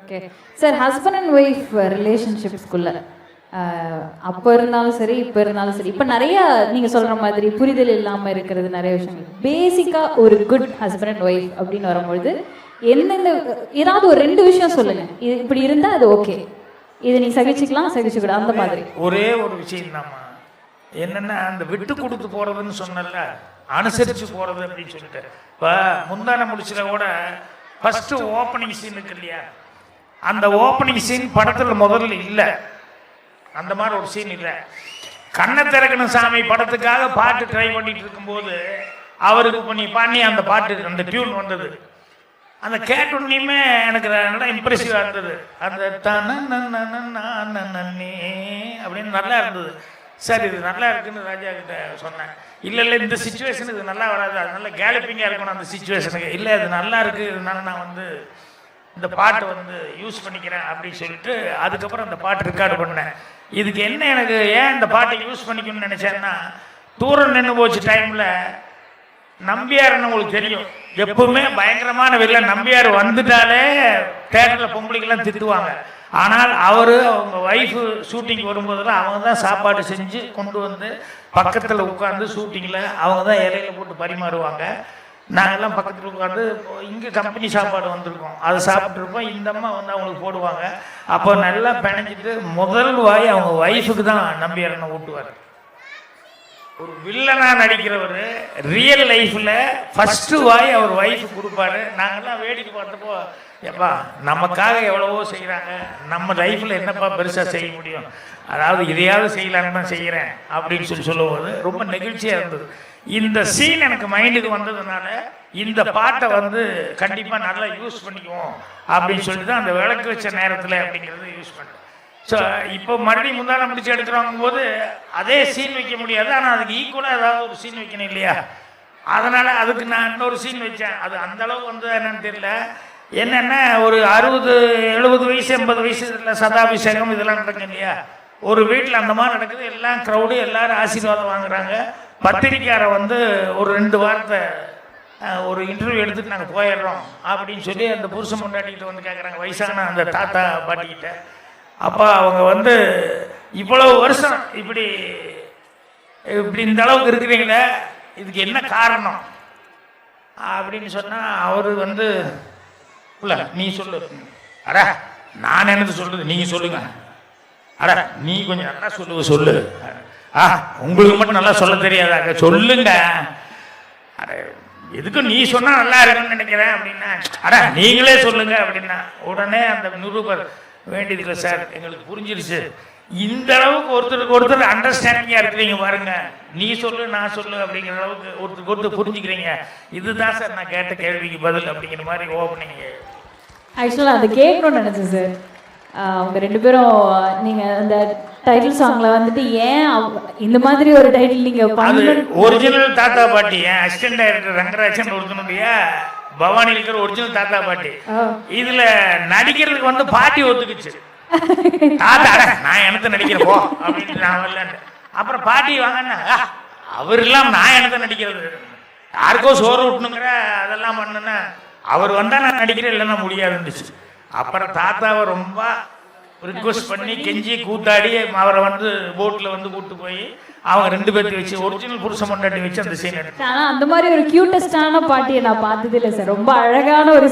Okay sir, husband and wife ரிலேஷன்ஷிப்ஸ்குள்ள அப்போ இருந்தாலும் சரி, இப்போ இருந்தாலும் சரி, இப்போ நிறைய நீங்கள் சொல்கிற மாதிரி புரிதல் இல்லாமல் இருக்கிறது நிறைய விஷயங்கள். பேசிக்காக ஒரு குட் ஹஸ்பண்ட் அண்ட் ஒய்ஃப் அப்படின்னு வரும்பொழுது எந்தெந்த ஏதாவது ஒரு 2 விஷயம் சொல்லுங்கள். இது இப்படி இருந்தால் அது ஓகே, இது நீ சகிச்சுக்கலாம், சகிச்சுக்கூட அந்த மாதிரி. ஒரே ஒரு விஷயம் தான்மா, என்னென்னா அந்த விட்டு கொடுத்து போகிறதுன்னு சொன்னல, அனுசரித்து போகிறது அப்படின்னு சொல்லிட்டு. இப்போ முந்தான முடிச்சில் கூட ஃபஸ்ட்டு ஓப்பனிங் சீன் இருக்கு இல்லையா, அந்த ஓப்பனிங் சீன் படத்தில் முதல்ல இல்லை. அந்த மாதிரி ஒரு சீன் இல்லை. கண்ணை திறக்கணும் சாமி படத்துக்காக பாட்டு ட்ரை பண்ணிட்டு இருக்கும்போது அவருக்கு பண்ணி அந்த பாட்டு அந்த டியூன் வந்தது. அந்த கேட்டோன்னையுமே எனக்கு நல்லா இம்ப்ரெசிவாக இருந்தது. அந்த தன்னே அப்படின்னு நல்லா இருந்தது. சார் இது நல்லா இருக்குன்னு ராஜா கிட்ட சொன்னேன். இல்லை இந்த சுச்சுவேஷன் இது நல்லா வராது, அது நல்லா கேலப்பிங்காக இருக்கணும் அந்த சுச்சுவேஷனுக்கு. இல்லை அது நல்லா இருக்குது, இதனால நான் வந்து இந்த பாட்டு வந்து யூஸ் பண்ணிக்கிறேன் அப்படின்னு சொல்லிட்டு அதுக்கப்புறம் அந்த பாட்டு ரெக்கார்டு பண்ணேன். இதுக்கு என்ன எனக்கு ஏன் இந்த பாட்டை யூஸ் பண்ணிக்கணும்னு நினச்சேன்னா, தூரம் நின்று போச்சு டைமில் நம்பியார்னு உங்களுக்கு தெரியும், எப்பவுமே பயங்கரமான வெளில நம்பியார் வந்துட்டாலே தேட்டரில் பொம்பளைக்கெல்லாம் திட்டுவாங்க. ஆனால் அவர் அவங்க ஒய்ஃபு ஷூட்டிங் வரும்போதெல்லாம் அவங்க தான் சாப்பாடு செஞ்சு கொண்டு வந்து பக்கத்தில் உட்காந்து ஷூட்டிங்கில் அவங்க தான் இலையில போட்டு பரிமாறுவாங்க. நாங்கள்லாம் பக்கத்தில் உட்காந்து இங்கே கம்பெனி சாப்பாடு வந்திருக்கோம், அதை சாப்பிட்ருப்போம். இந்த அம்மா வந்து அவங்களுக்கு போடுவாங்க. அப்போ நல்லா பிணைஞ்சிட்டு முதல் வாய் அவங்க ஒய்ஃபுக்கு தான் நம்பியாரனை ஊட்டுவார். ஒரு வில்லனாக நடிக்கிறவர் ரியல் லைஃப்பில் ஃபஸ்ட்டு வாய் அவர் ஒய்ஃபு கொடுப்பாரு. நாங்கள்லாம் வேடிக்கை பார்த்தப்போ, எப்பா நமக்காக எவ்வளவோ செய்கிறாங்க, நம்ம லைஃப்பில் என்னப்பா பெருசாக செய்ய முடியும், அதாவது இதையாவது செய்யலான்னு தான் செய்கிறேன் அப்படின்னு சொல்லும்போது ரொம்ப நெகிழ்ச்சியாக இருந்தது. இந்த சீன் எனக்கு மைண்டுக்கு வந்ததுனால இந்த பாட்டை வந்து கண்டிப்பாக நல்லா யூஸ் பண்ணிக்குவோம் அப்படின்னு சொல்லி தான் அந்த விளக்கு வச்ச நேரத்தில் அப்படிங்கிறது யூஸ் பண்ணேன். ஸோ இப்போ மறுபடியும் முந்தான முடிச்சு எடுக்கிறவங்க போது அதே சீன் வைக்க முடியாது, ஆனால் அதுக்கு ஈக்குவலாக ஏதாவது ஒரு சீன் வைக்கணும் இல்லையா, அதனால் அதுக்கு நான் இன்னொரு சீன் வச்சேன். அது அந்தளவு வந்து என்னன்னு தெரியல. என்னென்னா ஒரு 60, 70 வயசு 80 வயசு இதில் சதாபிஷேகம் இதெல்லாம் நடக்கும் இல்லையா, ஒரு வீட்டில் அந்த மாதிரி நடக்குது. எல்லாம் க்ரௌடு, எல்லோரும் ஆசீர்வாதம் வாங்குறாங்க. பத்திரிக்கையாரை வந்து ஒரு 2 வாரத்தை ஒரு இன்டர்வியூ எடுத்துட்டு நாங்கள் போயிடுறோம் அப்படின்னு சொல்லி அந்த புருஷன் முன்னாடிக்கிட்ட வந்து கேட்குறாங்க, வயசான அந்த தாத்தா பாட்டிக்கிட்ட. அப்போ அவங்க வந்து இவ்வளவு வருஷம் இப்படி இந்த அளவுக்கு இருக்கிறீங்களே, இதுக்கு என்ன காரணம் அப்படின்னு சொன்னால் அவர் வந்து இல்லை நீ சொல்லு, அட நான் என்னது சொல்லுது நீங்கள் சொல்லுங்க, அட நீ கொஞ்சம் நல்லா சொல்லு, உங்களுக்கு மட்டும் நல்லா சொல்ல தெரியாதாங்க, சொல்லுங்க, அட எதுக்கும் நீ சொன்னால் நல்லா இருக்குன்னு நினைக்கிறேன் அப்படின்னா, அட நீங்களே சொல்லுங்க அப்படின்னா. உடனே அந்த நிருபர், வேண்டியதில்லை சார் எங்களுக்கு புரிஞ்சிருச்சு, இந்த அளவுக்கு ஒருத்தருக்கு அண்டர்ஸ்டாண்டிங்காக இருக்கிறீங்க பாருங்க, நீ சொல்லு நான் சொல்லு அப்படிங்கிற அளவுக்கு ஒருத்தருக்கு புரிஞ்சுக்கிறீங்க, இதுதான் சார் நான் கேட்ட கேள்விக்கு பதில் அப்படிங்கிற மாதிரி ஓப்பனிங். ஆக்சுவலாக அதை கேட்கணும்னு நினச்சேன் சார். அவங்க 2 பேரும் நீங்கள் அந்த டைட்டில் சாங்ல வந்துட்டு ஏன் இந்த மாதிரி ஒரு டைட்டில் நீங்கள் பண்ணது? ஒரிஜினல் தாத்தா பாட்டி ஏன் அசிஸ்டன்ட் டைரக்டர் ரங்கராஜன் ஒருத்தனுடைய பவானி இருக்கிற ஒரிஜினல் தாத்தா பாட்டி. இதுல நடிக்கிறதுக்கு வந்து பாட்டி ஒத்துக்குச்சு, தாத்தா நான் எனக்கு நடிக்கிறேன் போ அப்படின்னு நான் வரலன்னு. அப்புறம் பாட்டி வாங்கன்னா அவர் இல்லாம நான் எனக்கு நடிக்கிறது, யாருக்கோ சோறு விட்டணுங்கிற அதெல்லாம் பண்ணுன்னா அவர் வந்தா நான் நடிக்கிறேன் இல்லைன்னா முடியாதுன்னுச்சு. அப்புறம் தாத்தாவை ரொம்ப ரிக்வஸ்ட் பண்ணி கெஞ்சி கூத்தாடி அவரை வந்து போட்டில் வந்து கூப்பிட்டு போய் அவங்க 2 பேர்த்து வச்சு ஒரிஜினல் புருஷன் பொண்டாட்டி வச்சு அந்த சீன் எடுத்து. ஆனால் அந்த மாதிரி ஒரு கியூட்டஸ்டான பாட்டியை நான் பார்த்தது இல்லை சார். ரொம்ப அழகான ஒரு